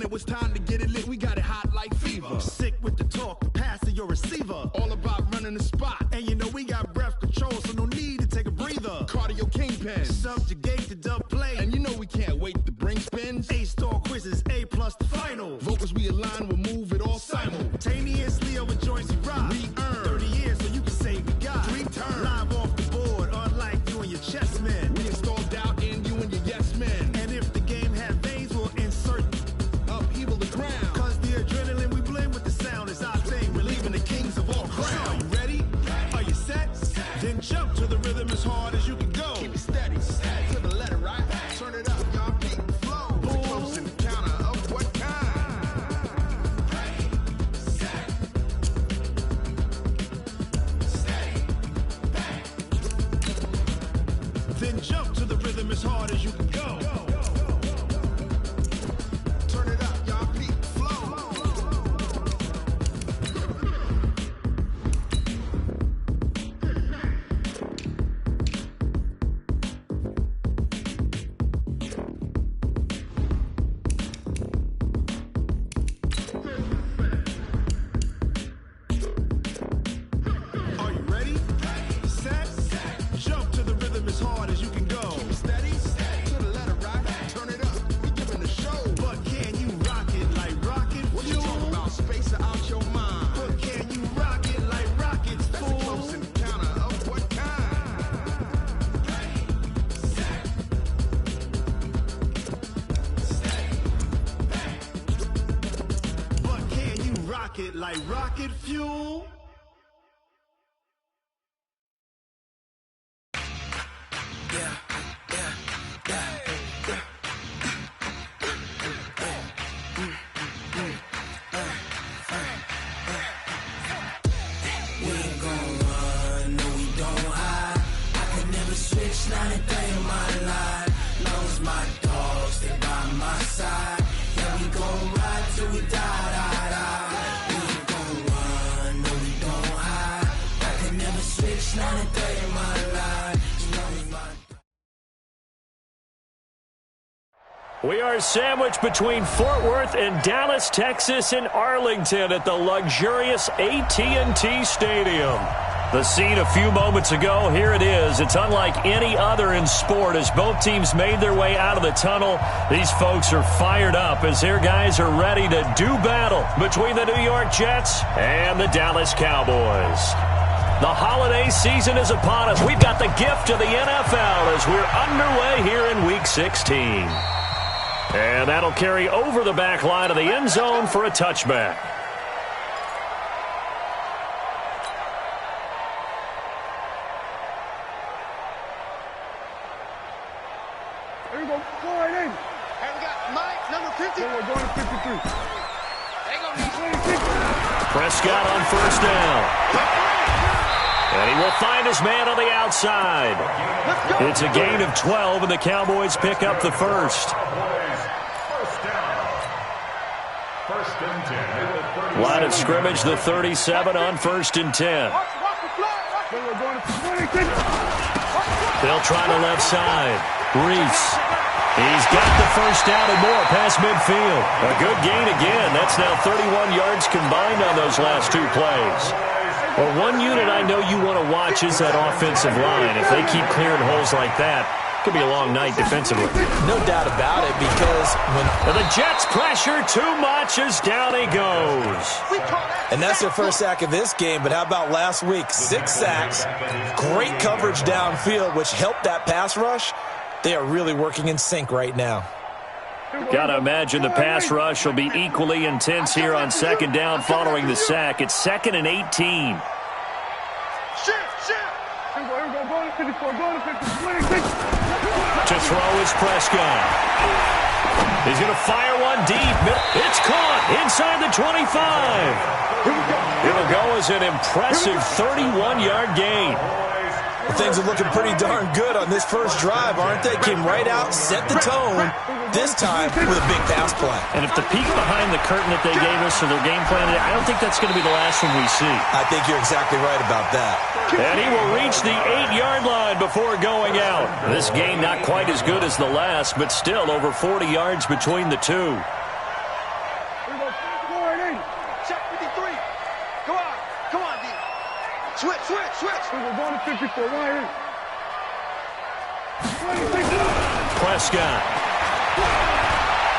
it was time to get it lit, we got it hot like fever. Sick with the talk, the pass to your receiver. All about running the spot. And you know we got breath control, so no need to take a breather. Cardio kingpin. Subjugate the dub play. And you know we can't wait to bring spins. A-star quizzes, A+ the final. Vocals we align, we'll move it all simultaneously over joints we rock. We earn 30 years so you can say we got 3 turns. Live off the board, unlike you and your chess men. We install doubt in you and your yes men. And if the game had veins, we'll insert upheaval the ground. Cause the adrenaline we blend with the sound is our thing. We're leaving the kings of all crowns. Are you ready? Are you set? Then jump to the rhythm as hard as you can go. Keep it steady, to the letter, right? Turn it up, y'all keep the flow. Boom. Close encounter of what kind? Then jump to the rhythm as hard as you can go. Turn it up, y'all keep the flow. Are you ready? Set? Jump to the rhythm as hard as you can go. Keep it steady, to the letter, right? Turn it up, we giving the show. But can you rock it like rocket What you fuel? talking about? Space out your mind. But can you rock it like rockets, That's a fool? close encounter of what kind? But can you rock it like rocket fuel? We ain't gon' run, no we don't hide. I can never switch, not a day in my life. Long as my dogs stay by my side. Yeah, we gon' ride till we die, die, die. We ain't gon' run, no we don't hide. I can never switch, not a day in my life. Long as my We are sandwiched between Fort Worth and Dallas, Texas, and Arlington at the luxurious AT&T Stadium. The scene a few moments ago, here it is. It's unlike any other in sport as both teams made their way out of the tunnel. These folks are fired up as their guys are ready to do battle between the New York Jets and the Dallas Cowboys. The holiday season is upon us. We've got the gift of the NFL as we're underway here in Week 16. And that'll carry over the back line of the end zone for a touchback. There we go. Go right in. Hey, we got Mike, number 50. We're going to 53. They gonna need 26. Prescott on first down. And he will find his man on the outside. It's a gain of 12, and the Cowboys pick up the first. Line of scrimmage, the 37 on 1st and 10. We're going to 26. They'll try the left side. Reese. He's got the first down and more past midfield. A good gain again. That's now 31 yards combined on those last two plays. Well, one unit I know you want to watch is that offensive line. If they keep clearing holes like that, it could be a long night defensively. No doubt about it, because when And the Jets pressure too much as down he goes. and that's their first sack of this game, but how about last week? 6 sacks, great coverage downfield, which helped that pass rush. They are really working in sync right now. Got to imagine the pass rush will be equally intense here on 2nd down following the sack. It's 2nd and 18. shift. Here we go. Going to 54. Going to 50. 26. To throw is Prescott. He's going to fire one deep. It's caught inside the 25. It'll go as an impressive 31-yard gain. Things are looking pretty darn good on this first drive, aren't they? Came right out, set the tone, this time with a big pass play. And if the peek behind the curtain that they gave us for their game plan, I don't think that's going to be the last one we see. I think you're exactly right about that. And he will reach the 8-yard line before going out. This game not quite as good as the last, but still over 40 yards between the two. Switch. We're going to 54. Why? Prescott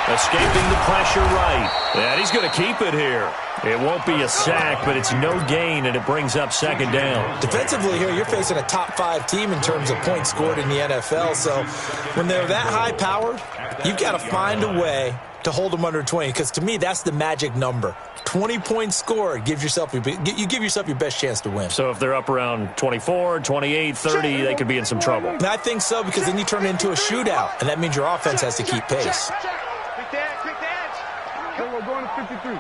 escaping the pressure right. And he's going to keep it here. It won't be a sack, but it's no gain, and it brings up second down. Defensively here, you're facing a top-5 team in terms of points scored in the NFL. So when they're that high-powered, you've got to find a way to hold them under 20, because to me, that's the magic number. 20 points scored, you give yourself your best chance to win. So if they're up around 24, 28, 30, they could be in some trouble. And I think so, because then you turn it into a shootout, and that means your offense has to keep pace. Quick dance. We're going to 53.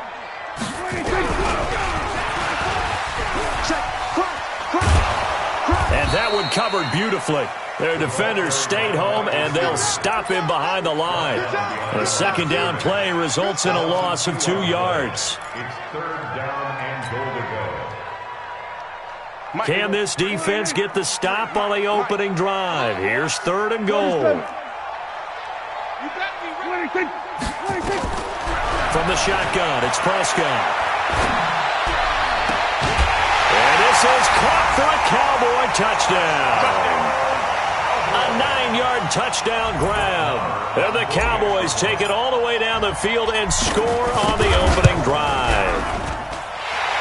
And that one covered beautifully. Their defenders stayed home, and they'll stop him behind the line. A second down play results in a loss of 2 yards. It's third down and goal to go. Can this defense get the stop on the opening drive? Here's third and goal. From the shotgun, it's Prescott. And this is caught for a Cowboy touchdown. A 9-yard touchdown grab. And the Cowboys take it all the way down the field and score on the opening drive.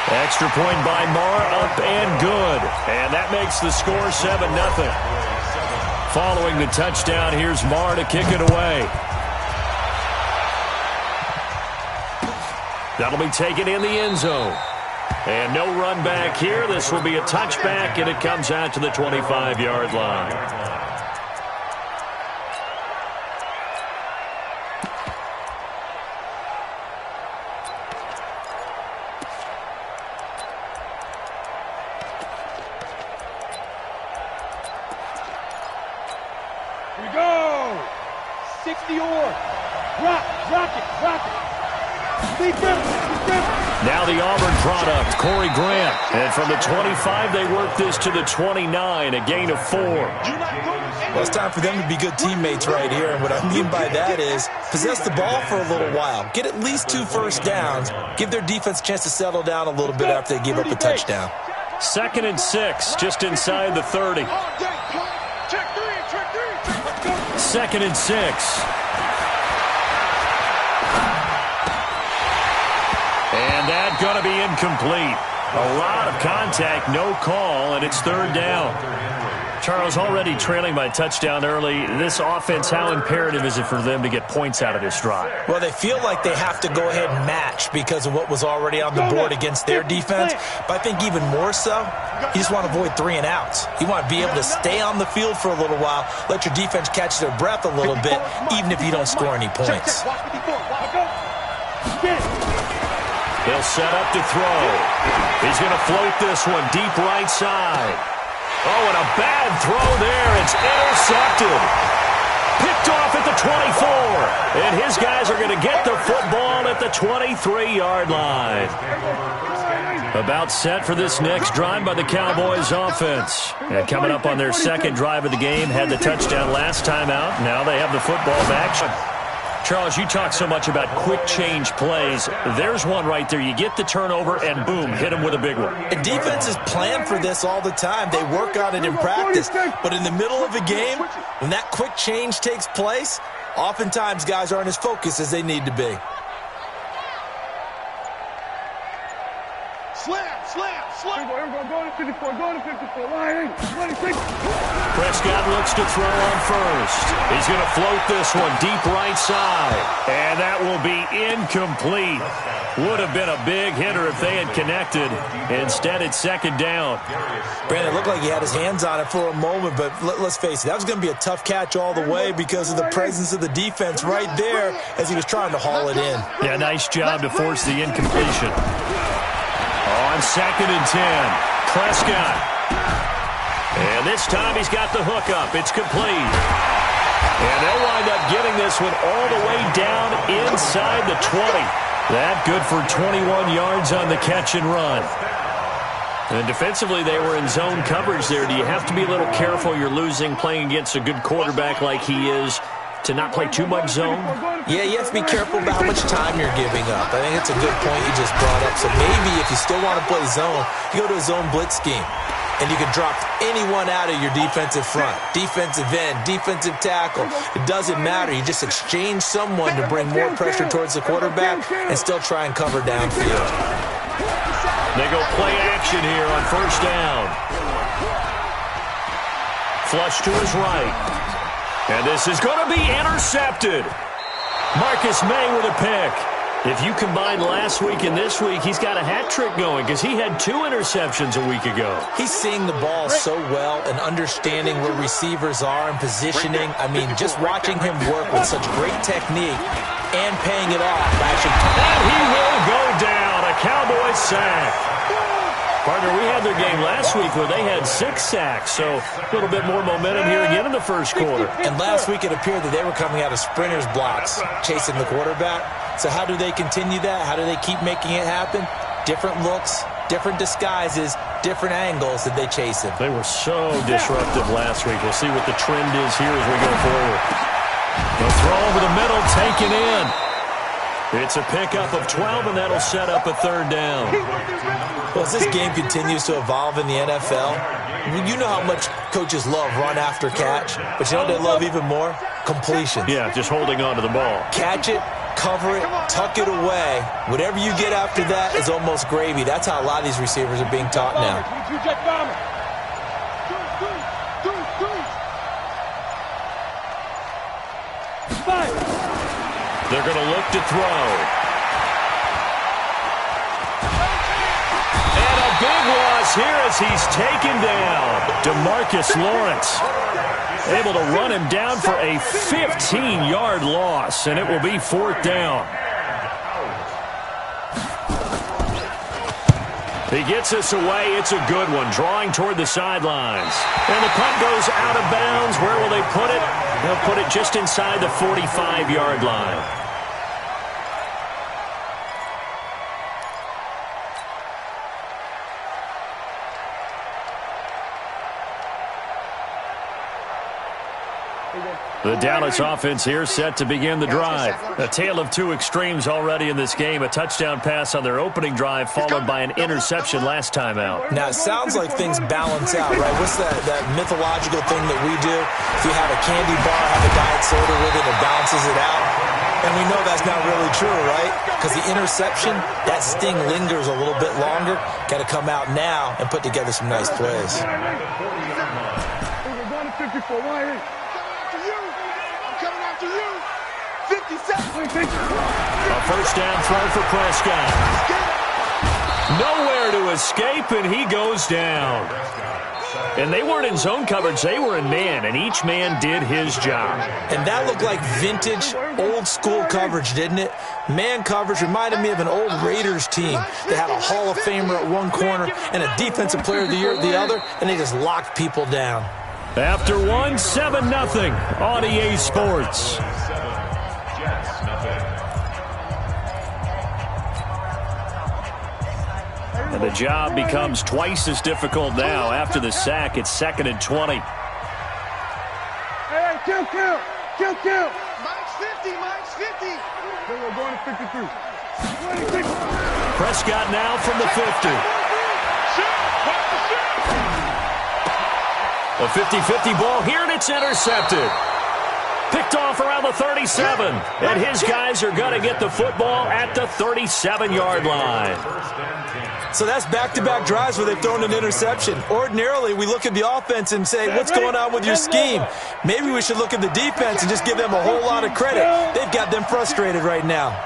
Extra point by Marr, up and good. And that makes the score 7-0. Following the touchdown, here's Marr to kick it away. That'll be taken in the end zone. And no run back here. This will be a touchback, and it comes out to the 25-yard line. Here we go. 60 or. Rock it. Now the Auburn product, Corey Grant. And from the 25, they work this to the 29, a gain of 4. Well, it's time for them to be good teammates right here. And what I mean by that is possess the ball for a little while. Get at least 2 first downs. Give their defense a chance to settle down a little bit after they give up a touchdown. 2nd and 6, just inside the 30. 2nd and 6. And that's going to be incomplete. A lot of contact, no call, and it's third down. Charles, already trailing by touchdown early. This offense, how imperative is it for them to get points out of this drive? Well, they feel like they have to go ahead and match because of what was already on the board against their defense. But I think even more so, you just want to avoid 3 and outs. You want to be able to stay on the field for a little while, let your defense catch their breath a little bit, even if you don't score any points. He'll set up to throw. He's going to float this one deep right side. Oh, and a bad throw there. It's intercepted. Picked off at the 24. And his guys are going to get the football at the 23-yard line. About set for this next drive by the Cowboys offense. And coming up on their second drive of the game, had the touchdown last time out. Now they have the football back. Charles, you talk so much about quick change plays. There's one right there. You get the turnover and boom, hit him with a big one. And defenses plan for this all the time. They work on it in practice. But in the middle of a game, when that quick change takes place, oftentimes guys aren't as focused as they need to be. Slam. Going to 54. Line 26. Prescott looks to throw on first. He's going to float this one deep right side. And that will be incomplete. Would have been a big hitter if they had connected. Instead, it's second down. Brandon, it looked like he had his hands on it for a moment, but let's face it, that was going to be a tough catch all the way because of the presence of the defense right there as he was trying to haul it in. Yeah, nice job to force the incompletion. On 2nd and 10, Prescott. And this time he's got the hook up. It's complete. And they'll wind up getting this one all the way down inside the 20. That good for 21 yards on the catch and run. And defensively, they were in zone coverage there. Do you have to be a little careful? You're losing playing against a good quarterback like he is to not play too much zone? Yeah, you have to be careful about how much time you're giving up. I think it's a good point you just brought up. So maybe if you still want to play zone, you go to a zone blitz scheme. and you can drop anyone out of your defensive front, defensive end, defensive tackle. It doesn't matter. You just exchange someone to bring more pressure towards the quarterback and still try and cover downfield. They go play action here on first down. Flush to his right. And this is going to be intercepted. Marcus May with a pick. If you combine last week and this week, he's got a hat trick going because he had 2 interceptions a week ago. He's seeing the ball so well and understanding where receivers are and positioning. I mean, just watching him work with such great technique and paying it off. And he will go down. A Cowboys sack. Partner, we had their game last week where they had 6 sacks, so a little bit more momentum here again in the first quarter. And last week it appeared that they were coming out of sprinters blocks, chasing the quarterback. So how do they continue that? How do they keep making it happen? Different looks, different disguises, different angles that they chase him. They were so disruptive last week. We'll see what the trend is here as we go forward. They'll throw over the middle, taken in. It's a pickup of 12, and that'll set up a third down. Well, as this game continues to evolve in the NFL, you know how much coaches love run after catch, but you know what they love even more? Completions. Yeah, just holding on to the ball. Catch it, cover it, tuck it away. Whatever you get after that is almost gravy. That's how a lot of these receivers are being taught now. They're going to look to throw. And a big loss here as he's taken down. DeMarcus Lawrence able to run him down for a 15-yard loss, and it will be 4th down. He gets us away. It's a good one, drawing toward the sidelines. And the punt goes out of bounds. Where will they put it? They'll put it just inside the 45-yard line. The Dallas offense here set to begin the drive. A tale of 2 extremes already in this game. A touchdown pass on their opening drive followed by an interception last time out. Now, it sounds like things balance out, right? What's that mythological thing that we do? If you have a candy bar, have a diet soda with it, it balances it out. And we know that's not really true, right? Because the interception, that sting lingers a little bit longer. Got to come out now and put together some nice plays. A first down throw for Prescott. Nowhere to escape, and he goes down. And they weren't in zone coverage. They were in man, and each man did his job. And that looked like vintage, old-school coverage, didn't it? Man coverage reminded me of an old Raiders team. They had a Hall of Famer at one corner and a Defensive Player of the Year at the other, and they just locked people down. After 1, 7-0 on EA Sports. And the job becomes twice as difficult now. After the sack, it's 2nd and 20. Hey, kill. Mike's 50, Mike's 50. We're going to 53. 26. Prescott now from the 50. A 50-50 ball here, and it's intercepted. Picked off around the 37. And his guys are going to get the football at the 37-yard line. So that's back-to-back drives where they've thrown an interception. Ordinarily, we look at the offense and say, what's going on with your scheme? Maybe we should look at the defense and just give them a whole lot of credit. They've got them frustrated right now.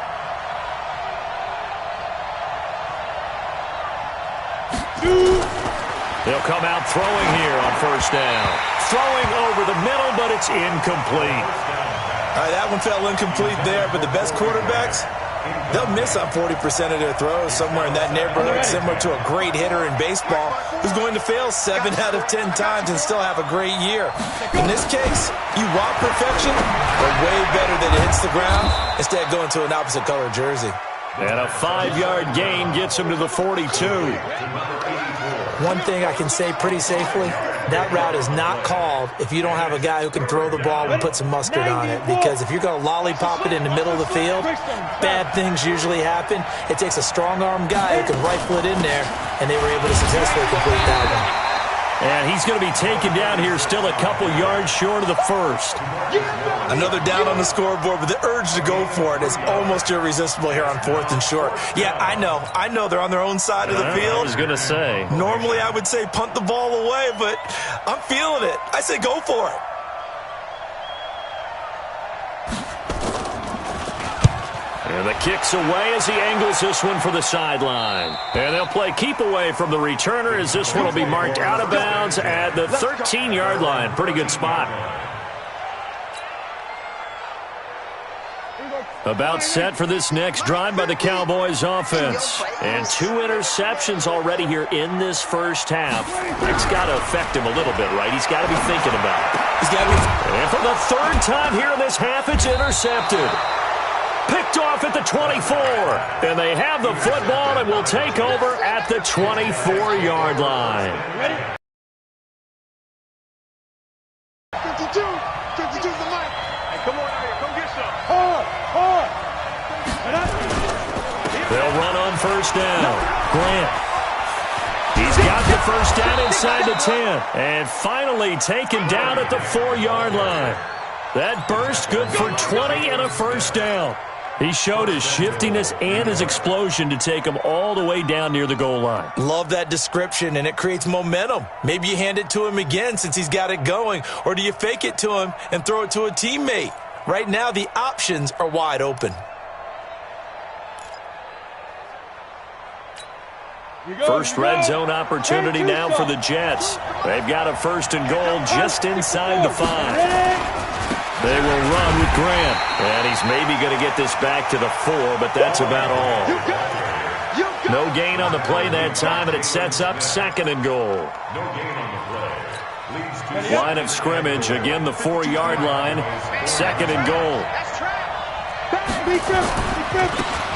They'll come out throwing here on first down. Throwing over the middle, but it's incomplete. All right, that one fell incomplete there, but the best quarterbacks, they'll miss on 40% of their throws, somewhere in that neighborhood, similar to a great hitter in baseball who's going to fail 7 out of 10 times and still have a great year. In this case, you want perfection, but way better that it hits the ground instead of going to an opposite color jersey. And a 5-yard gain gets him to the 42. One thing I can say pretty safely, that route is not called if you don't have a guy who can throw the ball and put some mustard on it. Because if you're going to lollipop it in the middle of the field, bad things usually happen. It takes a strong-arm guy who can rifle it in there, and they were able to successfully complete that one. And he's going to be taken down here, still a couple yards short of the first. Another down on the scoreboard, but the urge to go for it is almost irresistible here on 4th and short. Yeah, I know they're on their own side of the field. I was going to say. Normally I would say punt the ball away, but I'm feeling it. I say go for it. And the kick's away as he angles this one for the sideline. And they'll play keep away from the returner as this one will be marked out of bounds at the 13-yard line. Pretty good spot. About set for this next drive by the Cowboys offense. And 2 interceptions already here in this first half. It's got to affect him a little bit, right? He's got to be thinking about it. And for the 3rd time here in this half, it's intercepted. Picked off at the 24. And they have the football and will take over at the 24-yard line. Ready? 52. 52's the mic. Hey, come on out here. Come get some. Hard. They'll run on first down. Grant. He's got the first down inside the 10. And finally taken down at the 4-yard line. That burst good for 20 and a first down. He showed his shiftiness and his explosion to take him all the way down near the goal line. Love that description, and it creates momentum. Maybe you hand it to him again since he's got it going, or do you fake it to him and throw it to a teammate? Right now, the options are wide open. First red zone opportunity now for the Jets. They've got a 1st and goal just inside the 5. They will run with Grant. And he's maybe going to get this back to the 4, but that's about all. No gain on the play that time, and it sets up 2nd and goal. No gain on the play. Line of scrimmage, again the 4-yard line. 2nd and goal.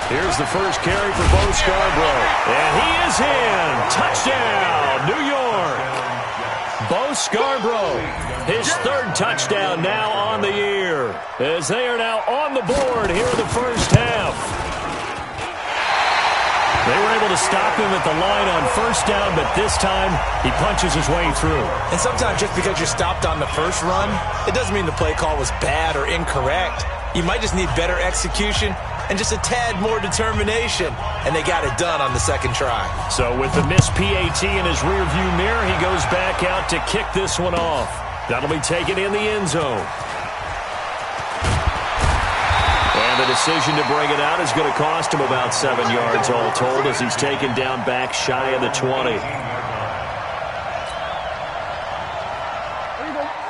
Here's the first carry for Bo Scarborough. And he is in. Touchdown, New York. Bo Scarborough, his 3rd touchdown now on the year, as they are now on the board here in the first half. They were able to stop him at the line on first down, but this time he punches his way through. And sometimes just because you're stopped on the first run, it doesn't mean the play call was bad or incorrect. You might just need better execution and just a tad more determination, and they got it done on the 2nd try. So with the missed PAT in his rearview mirror, he goes back out to kick this one off. That'll be taken in the end zone. And the decision to bring it out is going to cost him about 7 yards all told, as he's taken down back shy of the 20.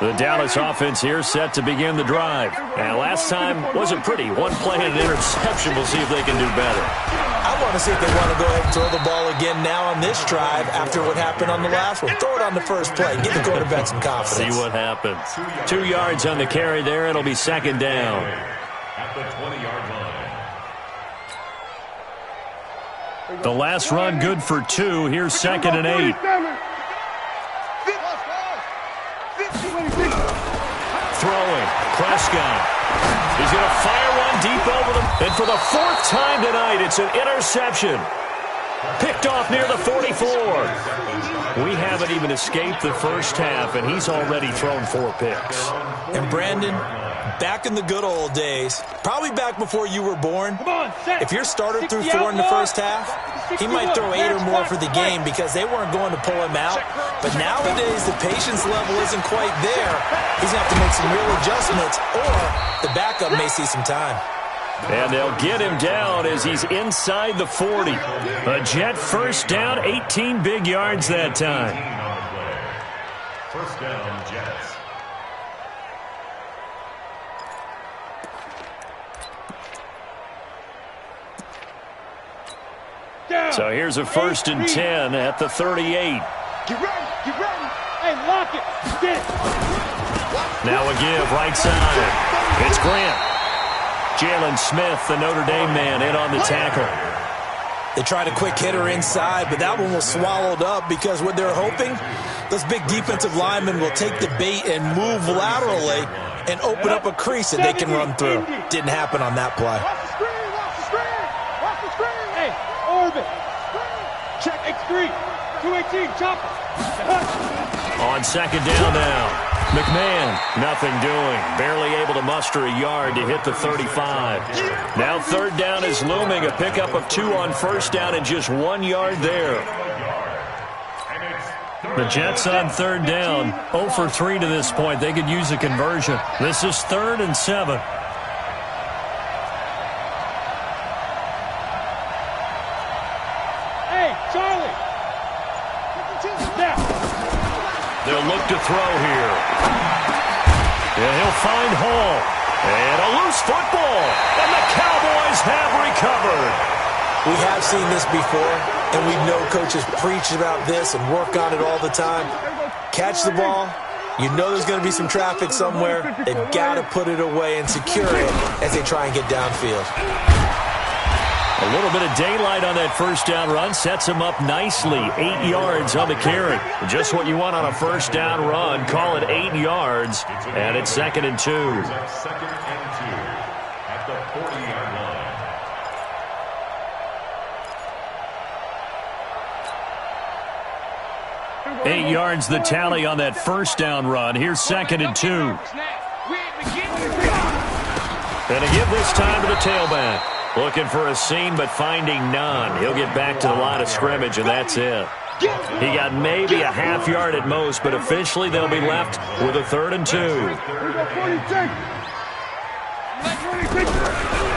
The Dallas offense here set to begin the drive. And last time wasn't pretty. 1 play and an interception. We'll see if they can do better. I want to see if they want to go ahead and throw the ball again now on this drive after what happened on the last one. Throw it on the first play. Give the quarterback some confidence. See what happens. 2 yards on the carry there. It'll be 2nd down. At the 20-yard line. The last run good for 2. Here's 2nd and 8. Throwing. Prescott. He's going to fire one deep over them. And for the 4th time tonight, it's an interception. Picked off near the 44. We haven't even escaped the first half, and he's already thrown 4 picks. And Brandon, back in the good old days, probably back before you were born, if your starter threw 4 in the first half, he might throw 8 or more for the game because they weren't going to pull him out. But nowadays, the patience level isn't quite there. He's going to have to make some real adjustments, or the backup may see some time. And they'll get him down as he's inside the 40. A Jet first down, 18 big yards that time. First down, Jets. So here's a 1st and 10 at the 38. Get ready. Hey, lock it. Get it. Now a give right side. It's Grant. Jalen Smith, the Notre Dame man, in on the tackle. They tried a quick hitter inside, but that one was swallowed up because what they're hoping, those big defensive linemen will take the bait and move laterally and open up a crease that they can run through. Didn't happen on that play. Watch the screen. Watch the screen. Watch the screen. Hey, orbit. Check X3. 218, chopper. On second down now. McMahon, nothing doing. Barely able to muster a yard to hit the 35. Now third down is looming. A pickup of 2 on first down and just 1 yard there. The Jets on third down. 0 for 3 to this point. They could use a conversion. This is 3rd and 7. Hey, Charlie. Now. They'll look to throw here. And he'll find Hall. And a loose football. And the Cowboys have recovered. We have seen this before, and we know coaches preach about this and work on it all the time. Catch the ball. You know there's going to be some traffic somewhere. They've got to put it away and secure it as they try and get downfield. A little bit of daylight on that first down run sets him up nicely. 8 yards on the carry. Just what you want on a first down run. Call it 8 yards, and it's 2nd and 2. 2nd and 2 at the 40-yard line. 8 yards the tally on that first down run. Here's 2nd and 2. And a give this time to the tailback. Looking for a seam, but finding none. He'll get back to the line of scrimmage, and that's it. He got maybe a half yard at most, but officially they'll be left with a 3rd and 2.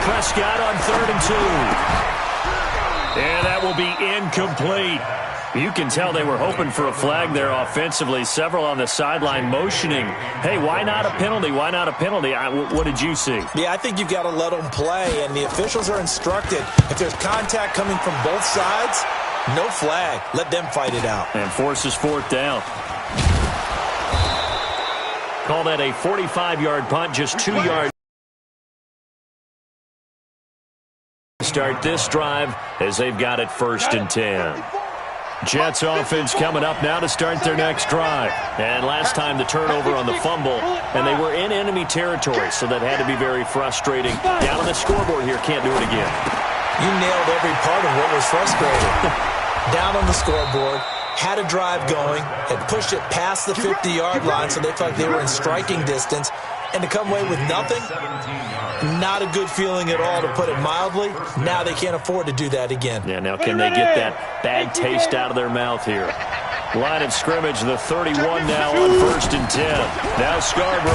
Prescott on 3rd and 2. And that will be incomplete. You can tell they were hoping for a flag there offensively. Several on the sideline motioning, hey, why not a penalty? Why not a penalty? What did you see? Yeah, I think you've got to let them play, and the officials are instructed. If there's contact coming from both sides, no flag. Let them fight it out. And forces 4th down. Call that a 45-yard punt, just 2 yards. Start this drive as they've got it 1st and 10. Jets offense coming up now to start their next drive. And last time the turnover on the fumble, and they were in enemy territory, so that had to be very frustrating. Down on the scoreboard here, can't do it again. You nailed every part of what was frustrating. Down on the scoreboard, had a drive going, had pushed it past the 50-yard line, so they felt like they were in striking distance, and to come away with nothing, not a good feeling at all, to put it mildly. Now they can't afford to do that again. Yeah, now can they get that bad taste out of their mouth here? Line of scrimmage, the 31 now on 1st and 10. Now Scarborough.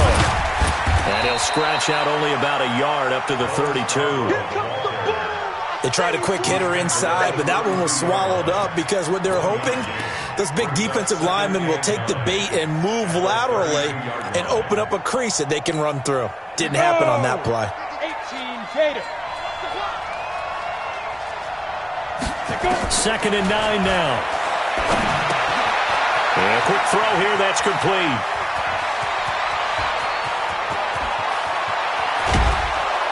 And he'll scratch out only about a yard up to the 32. They tried a quick hitter inside, but that one was swallowed up because what they're hoping, those big defensive linemen will take the bait and move laterally and open up a crease that they can run through. Didn't happen on that play. 18, Gator. 2nd and 9 now. And a quick throw here, that's complete.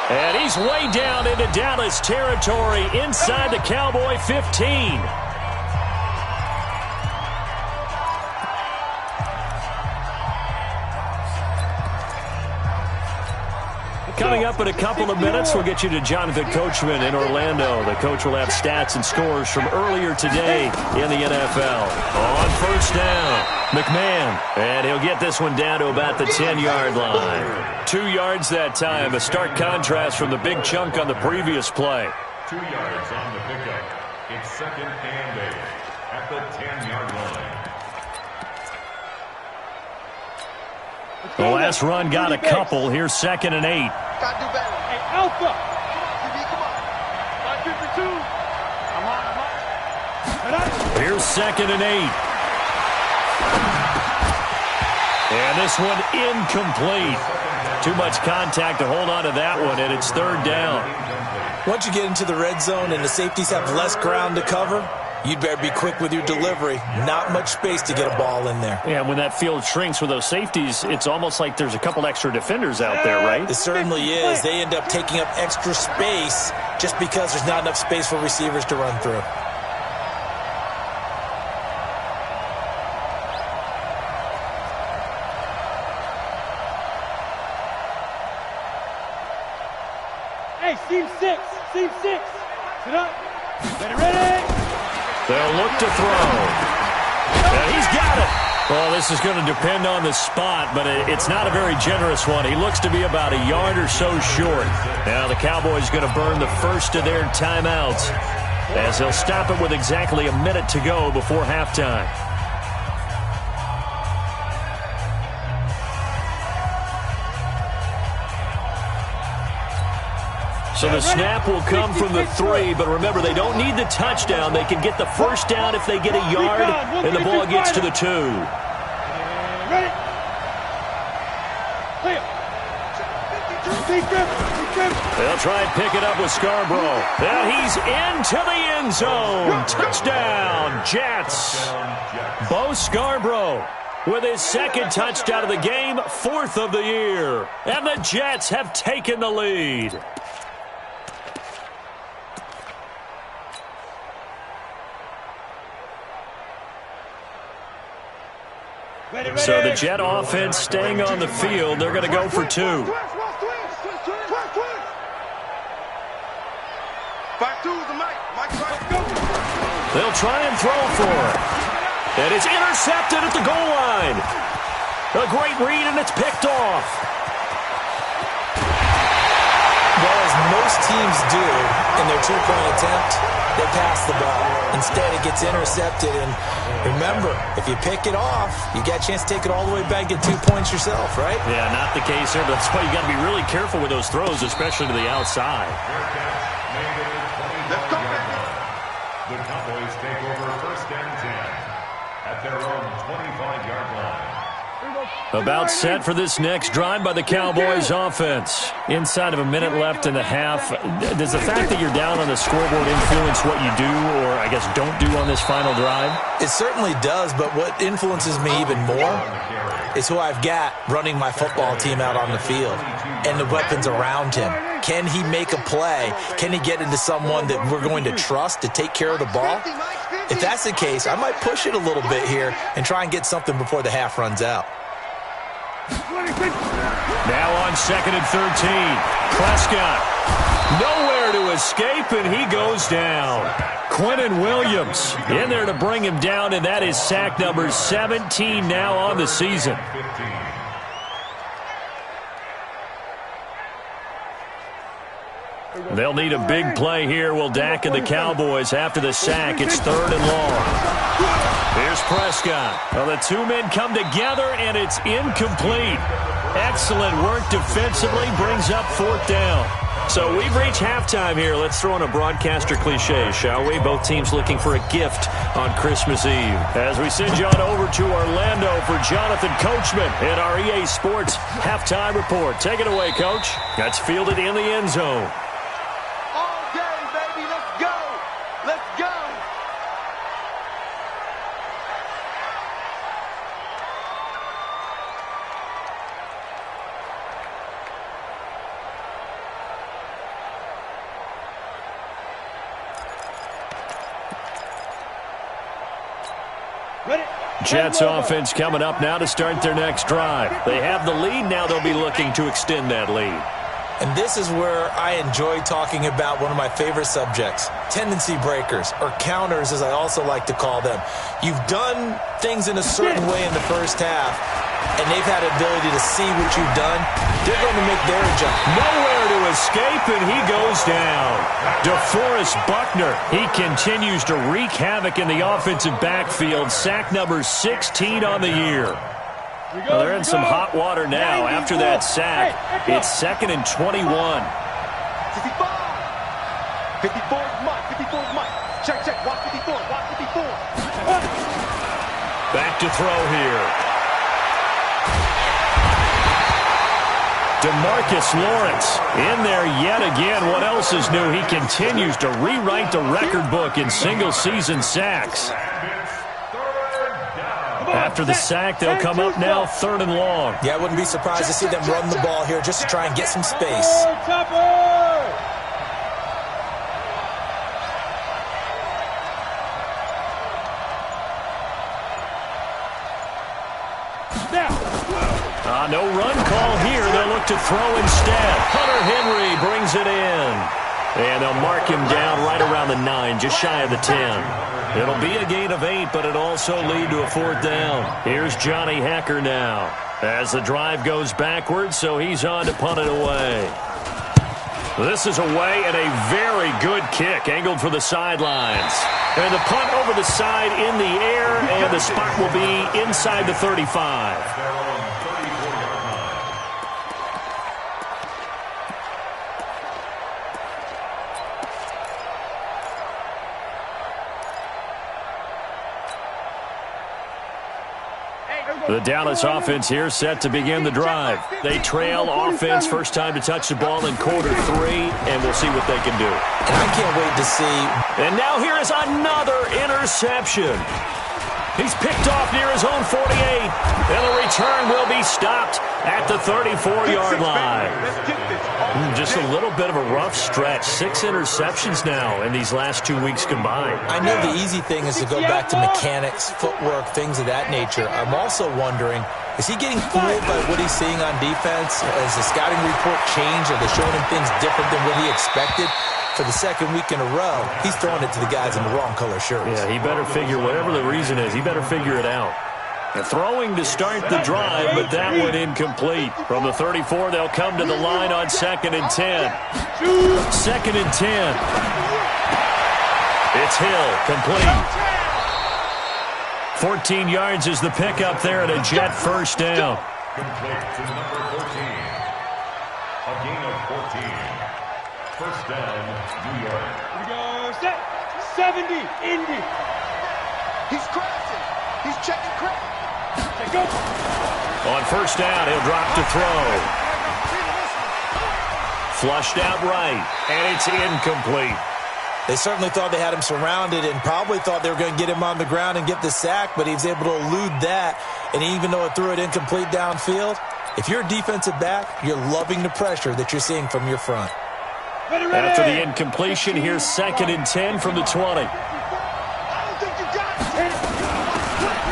And he's way down into Dallas territory inside the Cowboy 15. Coming up in a couple of minutes, we'll get you to Jonathan Coachman in Orlando. The coach will have stats and scores from earlier today in the NFL. On 1st down, McMahon. And he'll get this one down to about the 10-yard line. 2 yards that time, a stark contrast from the big chunk on the previous play. 2 yards on the pickup. It's 2nd and 8 at the 10-yard line. The last run got a couple. Here's 2nd and 8. Hey, Alpha. Come on. 552. I'm on. Here's 2nd and 8. And this one incomplete. Too much contact to hold on to that one, and it's 3rd down. Once you get into the red zone and the safeties have less ground to cover, you'd better be quick with your delivery. Not much space to get a ball in there. Yeah, when that field shrinks with those safeties, it's almost like there's a couple extra defenders out there, right? It certainly is. They end up taking up extra space just because there's not enough space for receivers to run through. Hey, Team 6. Sit up. Ready. They'll look to throw. And he's got it. Well, this is going to depend on the spot, but it's not a very generous one. He looks to be about a yard or so short. Now the Cowboys going to burn the first of their timeouts as they'll stop it with exactly a minute to go before halftime. So the snap will come from the 3, but remember, they don't need the touchdown. They can get the first down if they get a yard, and the ball gets to the 2. Ready? They'll try and pick it up with Scarborough. And he's into the end zone. Touchdown, Jets. Bo Scarborough with his second touchdown of the game, 4th of the year. And the Jets have taken the lead. So the Jet offense staying on the field. They're going to go for 2. They'll try and throw for it. And it's intercepted at the goal line. A great read, and it's picked off. Well, as most teams do in their two-point attempt, they pass the ball. Instead, it gets intercepted. And remember, if you pick it off, you got a chance to take it all the way back and get 2 points yourself, right? Yeah, not the case here, but that's why you got to be really careful with those throws, especially to the outside. Let's go. The Cowboys take over 1st and 10 at their own 25-yard line. About set for this next drive by the Cowboys offense. Inside of a minute left in the half. Does the fact that you're down on the scoreboard influence what you do, or I guess don't do on this final drive? It certainly does, but what influences me even more is who I've got running my football team out on the field and the weapons around him. Can he make a play? Can he get into someone that we're going to trust to take care of the ball? If that's the case, I might push it a little bit here and try and get something before the half runs out. Now on 2nd and 13. Prescott. Nowhere to escape, and he goes down. Quentin Williams in there to bring him down, and that is sack number 17 now on the season. They'll need a big play here, will Dak and the Cowboys after the sack. It's 3rd and long. Here's Prescott. Well, the 2 men come together, and it's incomplete. Excellent work defensively, brings up 4th down. So we've reached halftime here. Let's throw in a broadcaster cliche, shall we? Both teams looking for a gift on Christmas Eve. As we send you on over to Orlando for Jonathan Coachman in our EA Sports halftime report. Take it away, Coach. That's fielded in the end zone. Jets offense coming up now to start their next drive. They have the lead. Now they'll be looking to extend that lead. And this is where I enjoy talking about one of my favorite subjects, tendency breakers, or counters as I also like to call them. You've done things in a certain way in the first half, and they've had the ability to see what you've done. They're going to make their adjustment. Nowhere to escape, and he goes down. DeForest Buckner, he continues to wreak havoc in the offensive backfield. Sack number 16 on the year. Well, they're in some hot water now after that sack. It's 2nd and 21. 54 is Mike. 54 is Mike. Check. Watch 54. Watch 54. Back to throw here. DeMarcus Lawrence in there yet again. What else is new? He continues to rewrite the record book in single-season sacks. After the sack, they'll come up now 3rd and long. Yeah, I wouldn't be surprised to see them run the ball here just to try and get some space. No run call here. They'll look to throw instead. Hunter Henry brings it in. And they'll mark him down right around the 9, just shy of the 10. It'll be a gain of 8, but it also lead to a 4th down. Here's Johnny Hecker now as the drive goes backwards, so he's on to punt it away. This is away and a very good kick, angled for the sidelines. And the punt over the side in the air, and the spot will be inside the 35. The Dallas offense here set to begin the drive. They trail offense, first time to touch the ball in quarter 3, and we'll see what they can do. And I can't wait to see. And now here is another interception. He's picked off near his own 48, and the return will be stopped at the 34-yard line. Just a little bit of a rough stretch. 6 interceptions now in these last 2 weeks combined. I know the easy thing is to go back to mechanics, footwork, things of that nature. I'm also wondering, is he getting fooled by what he's seeing on defense? Has the scouting report changed? Are they showing him things different than what he expected? For the second week in a row, he's throwing it to the guys in the wrong color shirts. Yeah, he better figure, whatever the reason is, he better figure it out. And throwing to start the drive, but that one incomplete. From the 34, they'll come to the line on 2nd and 10. 2nd and 10. It's Hill, complete. 14 yards is the pickup there, and a Jet first down. Complete to number 14. A gain of 14. First down, New York. Here we go. Set. 70. Indy. He's crafting. He's checking craft. Go. On first down, he'll drop to throw. Flushed out right, and it's incomplete. They certainly thought they had him surrounded and probably thought they were going to get him on the ground and get the sack, but he was able to elude that. And even though it threw it incomplete downfield, if you're a defensive back, you're loving the pressure that you're seeing from your front. After the incompletion, here's 2nd and 10 from the 20.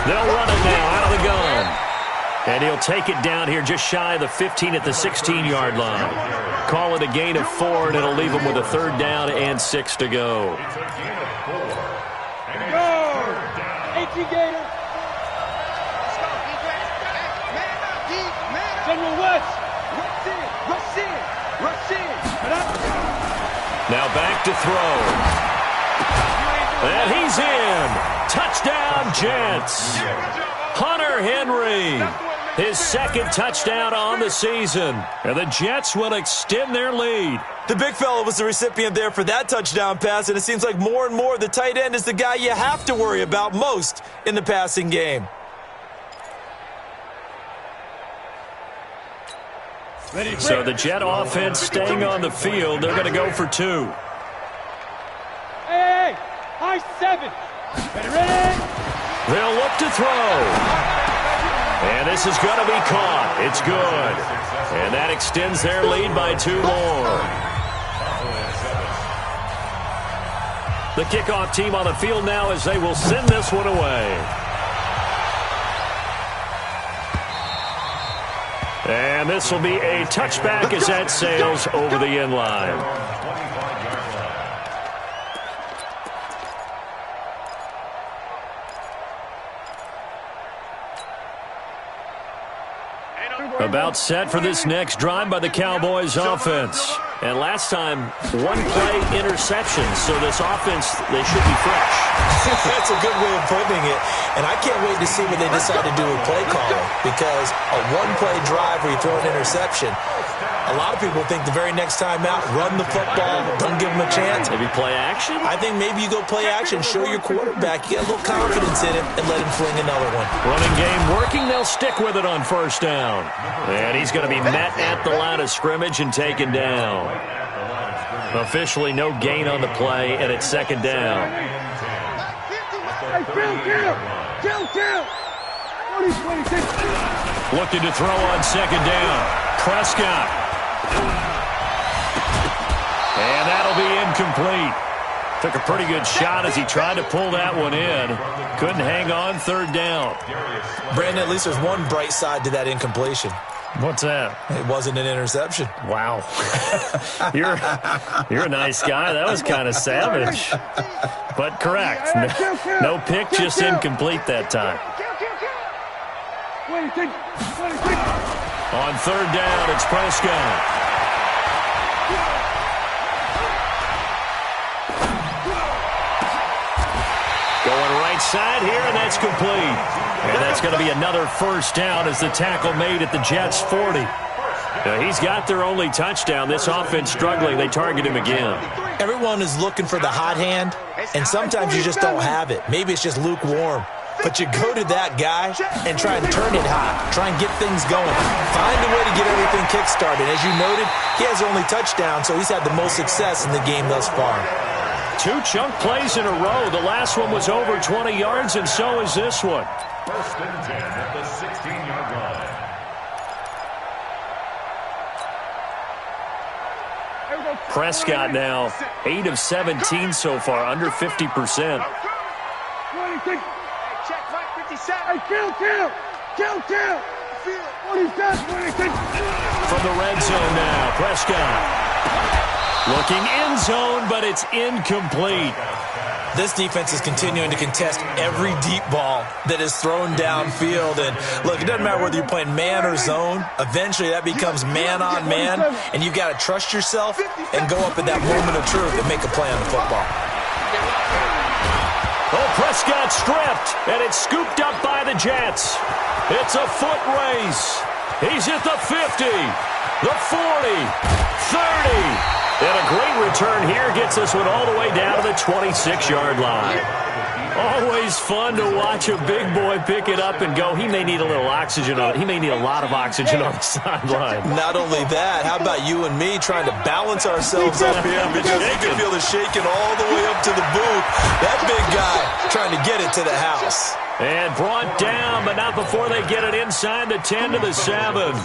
They'll run it now out of the gun. And he'll take it down here just shy of the 15 at the 16-yard line. Call it a gain of 4, and it'll leave them with a 3rd down and 6 to go. It's a gain of 4. And it's Go. 3rd down. 18 Gator. General West. Rush in. Rush in. Now back to throw. And he's in. Touchdown, Jets. Hunter Henry, his 2nd touchdown on the season. And the Jets will extend their lead. The big fella was the recipient there for that touchdown pass, and it seems like more and more the tight end is the guy you have to worry about most in the passing game. So the Jet offense staying on the field. They're going to go for 2. Hey, high 7. Ready? They'll look to throw. And this is going to be caught. It's good. And that extends their lead by 2 more. The kickoff team on the field now as they will send this one away. And this will be a touchback as that sails over the end line. About set for this next drive by the Cowboys offense. And last time, 1-play interception. So this offense, they should be fresh. That's a good way of putting it. And I can't wait to see what they decide to do with play calling. Because a 1-play drive where you throw an interception, a lot of people think the very next time out, run the football, don't give them a chance. Maybe play action? I think maybe you go play action, show your quarterback, you get a little confidence in him, and let him fling another one. Running game working, they'll stick with it on first down. And he's going to be met at the line of scrimmage and taken down. Officially no gain on the play, and it's 2nd down. Hey, kill. 26. Looking to throw on 2nd down. Prescott. And that'll be incomplete. Took a pretty good shot as he tried to pull that one in. Couldn't hang on 3rd down. Brandon, at least there's one bright side to that incompletion. What's that? It wasn't an interception. Wow. You're a nice guy. That was kind of savage. But correct. No pick, just incomplete that time. On third down, it's Prescott. Going right side here, and that's complete. And that's going to be another first down as the tackle made at the Jets' 40. Now, he's got their only touchdown. This offense struggling. They target him again. Everyone is looking for the hot hand, and sometimes you just don't have it. Maybe it's just lukewarm. But you go to that guy and try and turn it hot. Try and get things going. Find a way to get everything kick-started. As you noted, he has only touchdown, so he's had the most success in the game thus far. 2 chunk plays in a row. The last one was over 20 yards, and so is this one. First and 10 at the 16-yard line. Prescott now 8 of 17 so far, under 50%. From the red zone now, Prescott. Looking end zone, but it's incomplete. This defense is continuing to contest every deep ball that is thrown downfield. And, look, it doesn't matter whether you're playing man or zone. Eventually, that becomes man on man, and you've got to trust yourself and go up at that moment of truth and make a play on the football. Oh, Prescott stripped, and it's scooped up by the Jets. It's a foot race. He's at the 50, the 40, 30. And a great return here gets this one all the way down to the 26-yard line. Always fun to watch a big boy pick it up and go. He may need a little oxygen on it. He may need a lot of oxygen on the sideline. Not only that, how about you and me trying to balance ourselves up here because you can feel the shaking all the way up to the booth. That big guy trying to get it to the house. And brought down, but not before they get it inside the 10 to the 7.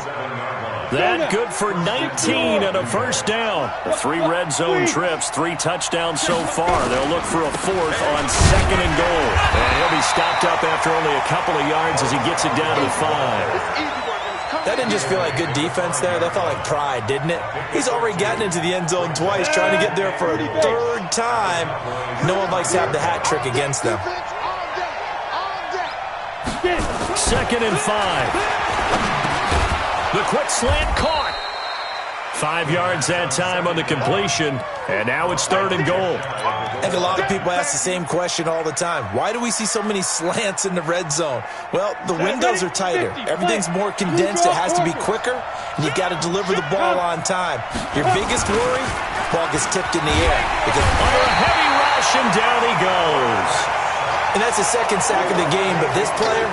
That good for 19 and a first down. 3 red zone trips, 3 touchdowns so far. They'll look for a 4th on 2nd and goal. And he'll be stopped up after only a couple of yards as he gets it down to the 5. That didn't just feel like good defense there. That felt like pride, didn't it? He's already gotten into the end zone twice, trying to get there for a 3rd time. No one likes to have the hat trick against them. 2nd and 5. The quick slant caught. 5 yards that time on the completion, and now it's 3rd and goal. I think a lot of people ask the same question all the time. Why do we see so many slants in the red zone? Well, the windows are tighter. Everything's more condensed. It has to be quicker, and you've got to deliver the ball on time. Your biggest worry, ball gets tipped in the air. Because under a heavy rush, and down he goes. And that's the 2nd sack of the game, but this player,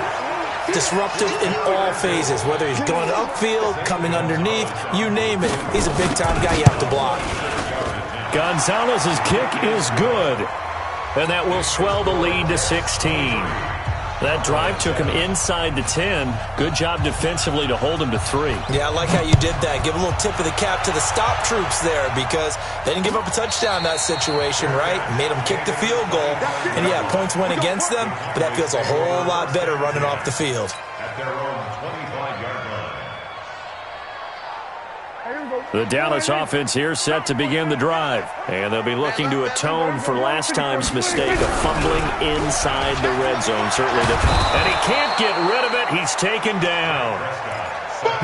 disruptive in all phases, whether he's going upfield, coming underneath, you name it. He's a big-time guy you have to block. Gonzalez's kick is good, and that will swell the lead to 16. That drive took him inside the 10. Good job defensively to hold him to 3. Yeah, I like how you did that. Give a little tip of the cap to the stop troops there because they didn't give up a touchdown in that situation, right? Made them kick the field goal. And, yeah, points went against them, but that feels a whole lot better running off the field. At their own 25-yard line. The Dallas offense here set to begin the drive. And they'll be looking to atone for last time's mistake of fumbling inside the red zone. Certainly. And he can't get rid of it. He's taken down.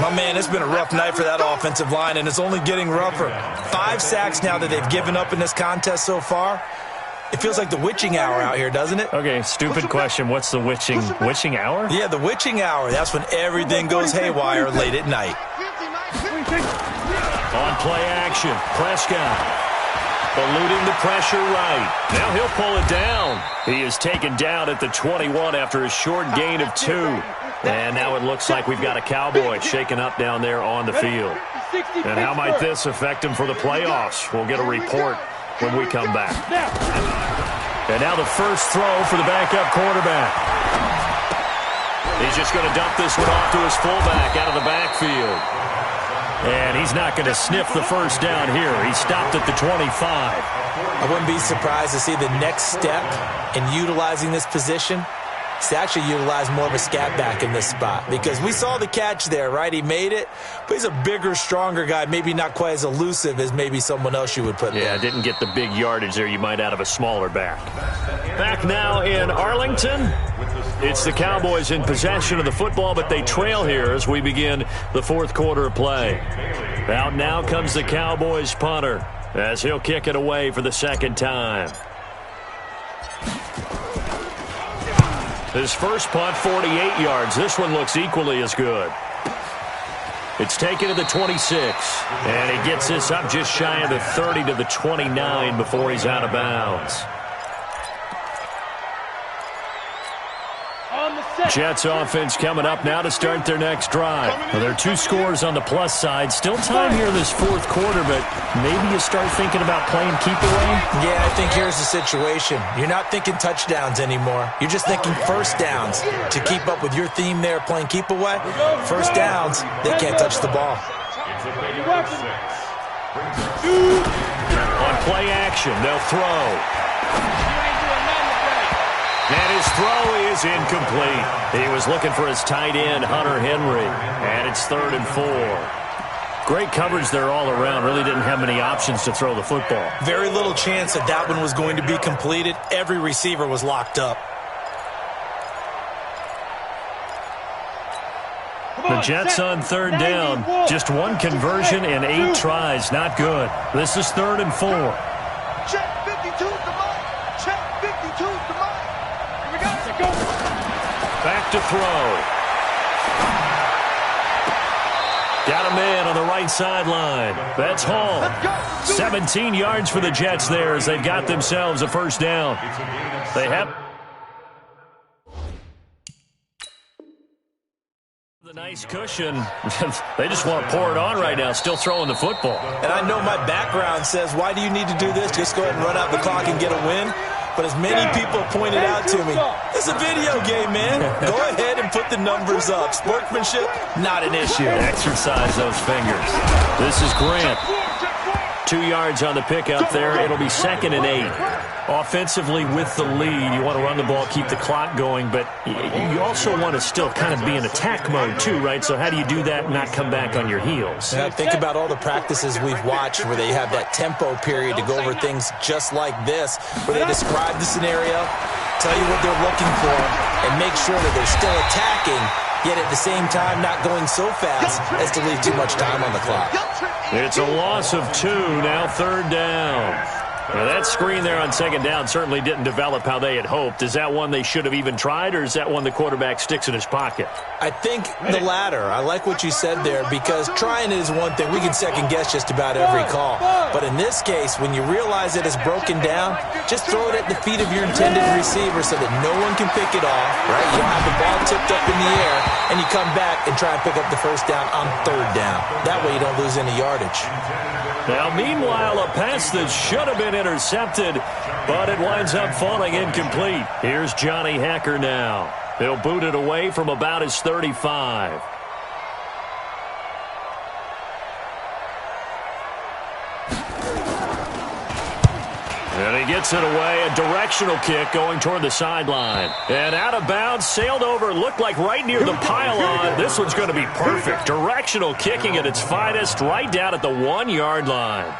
My man, it's been a rough night for that offensive line, and it's only getting rougher. 5 sacks now that they've given up in this contest so far. It feels like the witching hour out here, doesn't it? Okay, stupid question. What's the witching hour? Yeah, the witching hour. That's when everything goes haywire late at night. On play action, Prescott eluding the pressure right. Now he'll pull it down. He is taken down at the 21 after a short gain of 2. And now it looks like we've got a Cowboy shaken up down there on the field. And how might this affect him for the playoffs? We'll get a report when we come back. And now the first throw for the backup quarterback. He's just going to dump this one off to his fullback out of the backfield. And he's not going to sniff the first down here. He stopped at the 25. I wouldn't be surprised to see the next step in utilizing this position to actually utilize more of a scat back in this spot, because we saw the catch there, right? He made it, but he's a bigger, stronger guy, maybe not quite as elusive as maybe someone else you would put there. Yeah, didn't get the big yardage there you might out of a smaller back. Back now in Arlington. It's the Cowboys in possession of the football, but they trail here as we begin the fourth quarter of play. Out now comes the Cowboys punter as he'll kick it away for the second time. His first punt, 48 yards. This one looks equally as good. It's taken to the 26, and he gets this up just shy of the 30 to the 29 before he's out of bounds. Jets offense coming up now to start their next drive. Well, there are 2 scores on the plus side. Still time here in this fourth quarter, but maybe you start thinking about playing keep away? Yeah, I think here's the situation. You're not thinking touchdowns anymore. You're just thinking first downs. To keep up with your theme there, playing keep away, first downs, they can't touch the ball. On play action, they'll throw. And his throw is incomplete. He was looking for his tight end, Hunter Henry. And it's 3rd and 4. Great coverage there all around. Really didn't have many options to throw the football. Very little chance that one was going to be completed. Every receiver was locked up. The Jets on 3rd down. Just 1 conversion and 8 tries. Not good. This is 3rd and 4. Check 52's the mark. Check 52's the mark. Here we go. Back to throw. Got a man on the right sideline. That's Hall. 17 yards for the Jets there as they've got themselves a first down. They have the nice cushion. They just want to pour it on right now, still throwing the football. And I know my background says, why do you need to do this? Just go ahead and run out the clock and get a win. But as many people pointed out to me, it's a video game, man. Go ahead and put the numbers up. Sportsmanship, not an issue. Exercise those fingers. This is Grant. 2 yards on the pickup there. It'll be 2nd and 8. Offensively with the lead, you want to run the ball, keep the clock going, but you also want to still kind of be in attack mode too, right? So how do you do that and not come back on your heels? Yeah, think about all the practices we've watched where they have that tempo period to go over things just like this, where they describe the scenario, tell you what they're looking for, and make sure that they're still attacking, yet at the same time not going so fast as to leave too much time on the clock. It's a loss of 2, now 3rd down. Well, that screen there on 2nd down certainly didn't develop how they had hoped. Is that one they should have even tried, or is that one the quarterback sticks in his pocket? I think the latter. I like what you said there, because trying it is one thing. We can second-guess just about every call. But in this case, when you realize it is broken down, just throw it at the feet of your intended receiver so that no one can pick it off, right? You don't have the ball tipped up in the air, and you come back and try and pick up the first down on 3rd down. That way you don't lose any yardage. Now, meanwhile, a pass that should have been intercepted, but it winds up falling incomplete. Here's Johnny Hecker now. He'll boot it away from about his 35. And he gets it away, a directional kick going toward the sideline. And out of bounds, sailed over, looked like right near the pylon. This one's going to be perfect. Directional kicking at its finest, right down at the 1-yard line.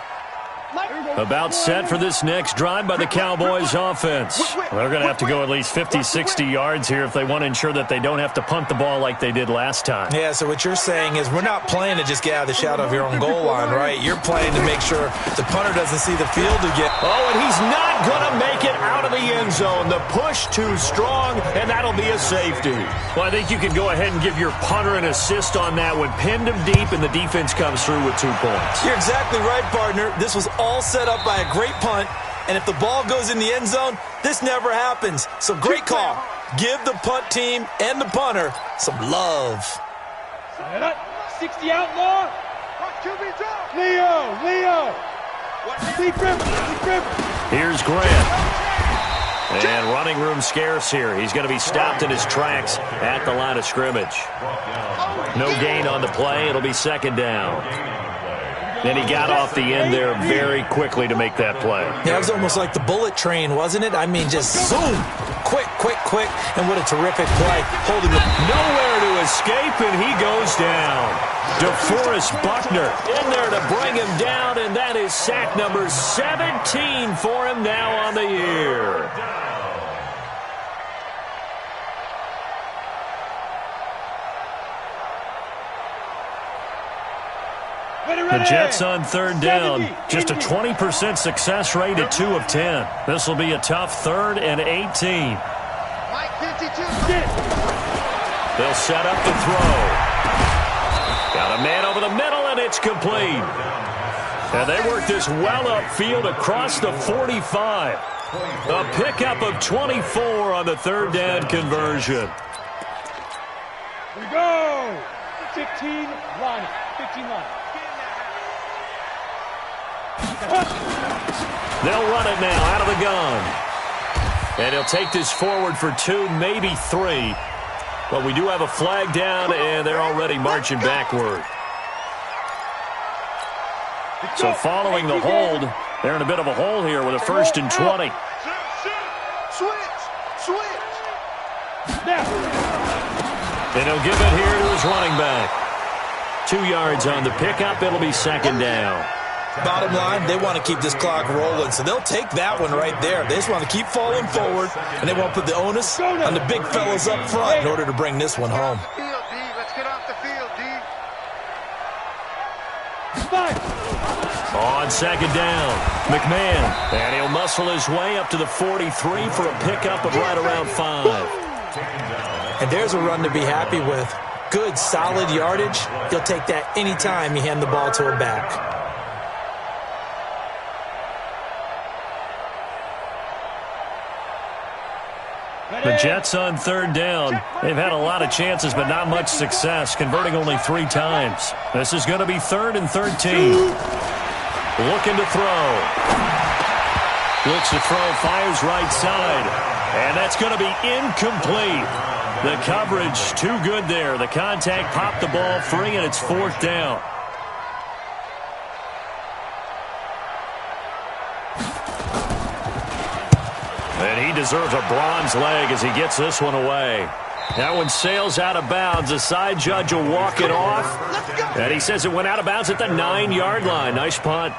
About set for this next drive by the Cowboys offense. They're going to have to go at least 50, 60 yards here if they want to ensure that they don't have to punt the ball like they did last time. Yeah, so what you're saying is we're not playing to just get out of the shadow of your own goal line, right? You're playing to make sure the punter doesn't see the field again. Oh, and he's not going to make it out of the end zone. The push too strong, and that'll be a safety. Well, I think you can go ahead and give your punter an assist on that one. Pinned him deep, and the defense comes through with 2 points. You're exactly right, partner. This was all set up by a great punt, and if the ball goes in the end zone, this never happens. So great call. Give the punt team and the punter some love. 60 outlaw. Leo. Here's Grant. And running room scarce here. He's going to be stopped in his tracks at the line of scrimmage. No gain on the play. It'll be 2nd down. And he got off the end there very quickly to make that play. Yeah, it was almost like the bullet train, wasn't it? I mean, just zoom, quick, and what a terrific play. Holding the nowhere to escape, and he goes down. DeForest Buckner in there to bring him down, and that is sack number 17 for him now on the year. The Jets on third down. Just a 20% success rate at 2 of 10. This will be a tough 3rd and 18. They'll set up to throw. Got a man over the middle, and it's complete. And they work this well upfield across the 45. A pickup of 24 on the 3rd down conversion. We go. 15 line. 15 line. They'll run it now out of the gun. And he'll take this forward for 2, maybe 3. But we do have a flag down, and they're already marching backward. So following the hold, they're in a bit of a hole here with a 1st and 20. Switch. And he'll give it here to his running back. 2 yards on the pickup. It'll be 2nd down. bottom line, they want to keep this clock rolling, so they'll take that one right there. They just want to keep falling forward, and they won't put the onus on the big fellas up front in order to bring this one home. Let's get off the field, D. On second down, McMahon, and he'll muscle his way up to the 43 for a pickup of right around 5. And there's a run to be happy with. Good, solid yardage. He'll take that anytime you hand the ball to a back. The Jets on third down. They've had a lot of chances, but not much success, converting only 3 times. This is going to be 3rd and 13. Looking to throw. Looks to throw, fires right side. And that's going to be incomplete. The coverage too good there. The contact popped the ball free, and it's 4th down. And he deserves a bronze leg as he gets this one away. That one sails out of bounds. The side judge will walk it off. And he says it went out of bounds at the 9-yard line. Nice punt.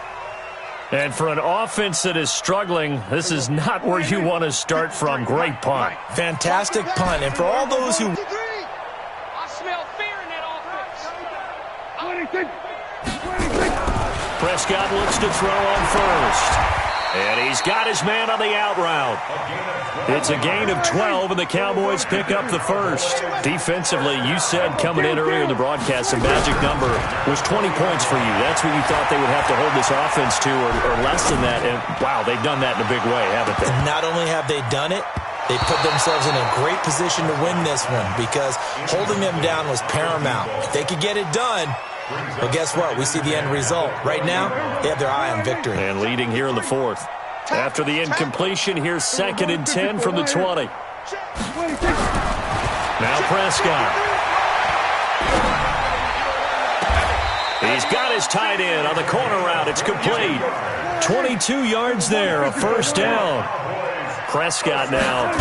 And for an offense that is struggling, this is not where you want to start from. Great punt. Fantastic punt. And for all those who... I smell fear in that offense. 26. Prescott looks to throw on first. And he's got his man on the out route. It's a gain of 12, and the Cowboys pick up the first. Defensively, you said coming in earlier in the broadcast, the magic number was 20 points for you. That's what you thought they would have to hold this offense to, or less than that. And, wow, they've done that in a big way, haven't they? Not only have they done it, they put themselves in a great position to win this one because holding them down was paramount. If they could get it done, well, guess what? We see the end result. Right now, they have their eye on victory. And leading here in the 4th. After the incompletion, here's 2nd and 10 from the 20. Now Prescott. He's got his tight end on the corner route. It's complete. 22 yards there, a 1st down. Prescott now a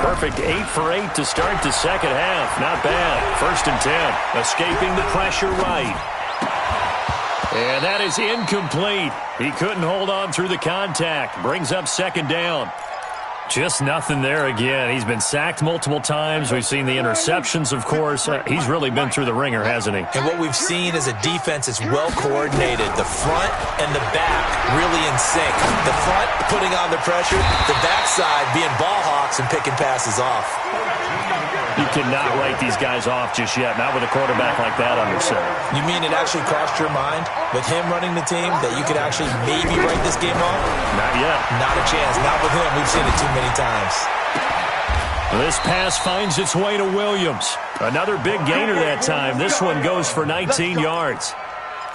perfect 8 for 8 to start the second half. Not bad. 1st and 10. Escaping the pressure right. And that is incomplete. He couldn't hold on through the contact. Brings up 2nd down. Just nothing there again. He's been sacked multiple times. We've seen the interceptions, of course. He's really been through the ringer, hasn't he? And what we've seen is a defense that's well coordinated. The front and the back really in sync. The front putting on the pressure. The backside being ball hawks and picking passes off. You cannot write these guys off just yet. Not with a quarterback like that under center. You mean it actually crossed your mind with him running the team that you could actually maybe write this game off? Not yet. Not a chance. Not with him. We've seen it too many times. This pass finds its way to Williams. Another big gainer that time. This one goes for 19 yards.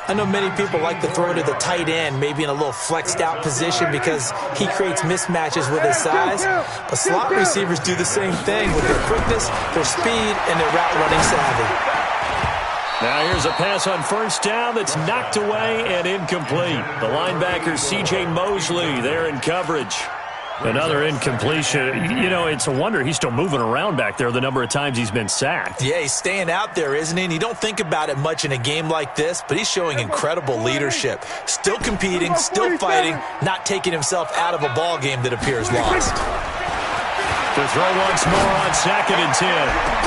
I know many people like to throw to the tight end, maybe in a little flexed out position because he creates mismatches with his size. But slot receivers do the same thing with their quickness, their speed, and their route running savvy. Now here's a pass on 1st down that's knocked away and incomplete. The linebacker C.J. Mosley there in coverage. Another incompletion. You know, it's a wonder he's still moving around back there the number of times he's been sacked. Yeah, he's staying out there, isn't he? And you don't think about it much in a game like this, but he's showing incredible leadership. Still competing, still fighting, not taking himself out of a ball game that appears lost. To throw once more on 2nd and 10.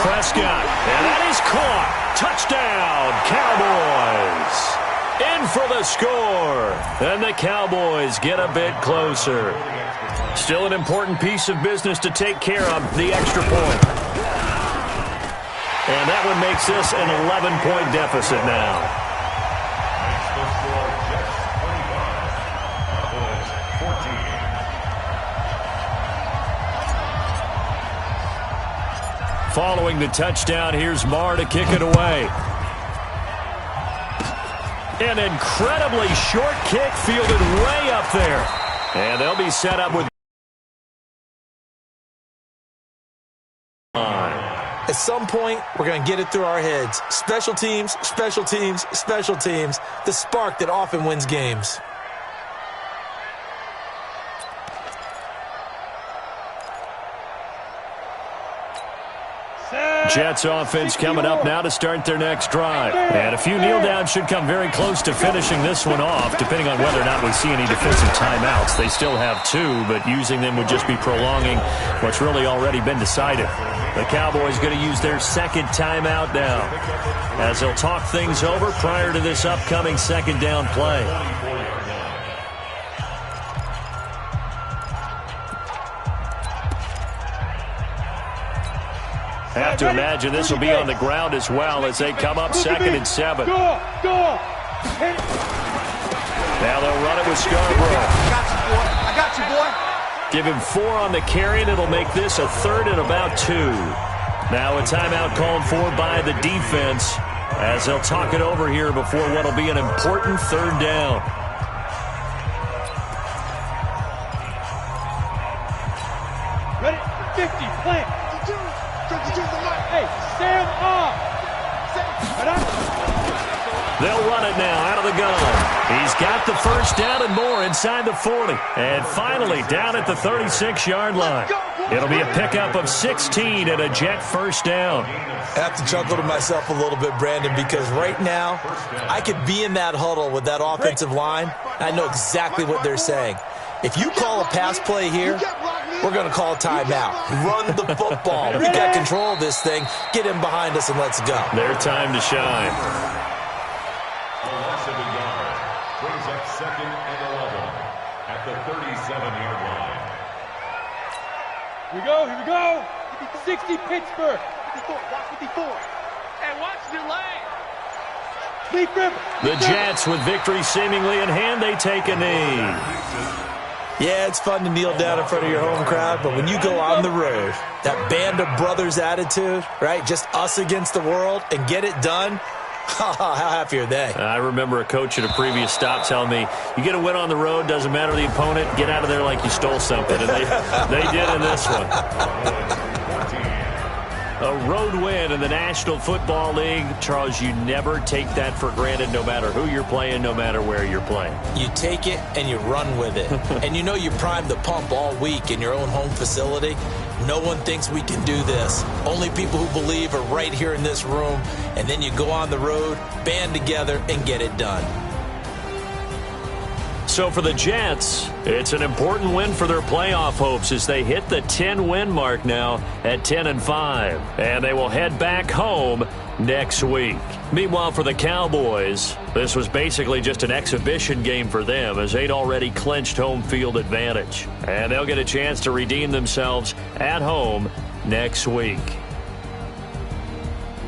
Prescott, and that is caught. Touchdown, Cowboys. In for the score. And the Cowboys get a bit closer. Still an important piece of business to take care of, the extra point. And that one makes this an 11-point deficit now. Following the touchdown, here's Marr to kick it away. An incredibly short kick fielded way up there. And they'll be set up with... At some point, we're going to get it through our heads. Special teams, special teams, special teams. The spark that often wins games. Jets offense coming up now to start their next drive. And a few kneel downs should come very close to finishing this one off, depending on whether or not we see any defensive timeouts. They still have 2, but using them would just be prolonging what's really already been decided. The Cowboys going to use their 2nd timeout now, as they'll talk things over prior to this upcoming 2nd down play. Have to imagine this will be on the ground as well as they come up 2nd and 7. Go! Now they'll run it with Scarborough. I got you, boy. Give him 4 on the carry, and it'll make this a 3rd and about 2. Now a timeout called for by the defense as they'll talk it over here before what will be an important 3rd down. Ready? 50, plant. Hey, stand up. They'll run it now out of the gun. He's got the 1st down and more inside the 40. And finally down at the 36-yard line. It'll be a pickup of 16 and a Jet 1st down. I have to chuckle to myself a little bit, Brandon, because right now I could be in that huddle with that offensive line. I know exactly what they're saying. If you call a pass play here, we're going to call timeout. Run the football. We got control of this thing. Get him behind us and let's go. Their time to shine. A loss of a yard brings up 2nd and 11 at the 37-yard line. Here we go. 60 Pittsburgh. 54, watch 54. Hey, watch the lane. Leaf River. The Jets, with victory seemingly in hand, they take a knee. Yeah, it's fun to kneel down in front of your home crowd, but when you go on the road, that band of brothers attitude, right, just us against the world, and get it done, how happy are they? I remember a coach at a previous stop telling me, you get a win on the road, doesn't matter the opponent, get out of there like you stole something. And they did in this one. A road win in the National Football League. Charles, you never take that for granted, no matter who you're playing, no matter where you're playing. You take it and you run with it. And you know you primed the pump all week in your own home facility. No one thinks we can do this. Only people who believe are right here in this room. And then you go on the road, band together, and get it done. So for the Jets, it's an important win for their playoff hopes as they hit the 10-win mark now at 10-5. And they will head back home next week. Meanwhile, for the Cowboys, this was basically just an exhibition game for them as they'd already clinched home field advantage. And they'll get a chance to redeem themselves at home next week.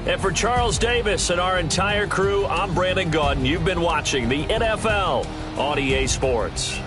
And for Charles Davis and our entire crew, I'm Brandon Gaudin. You've been watching the NFL on EA Sports.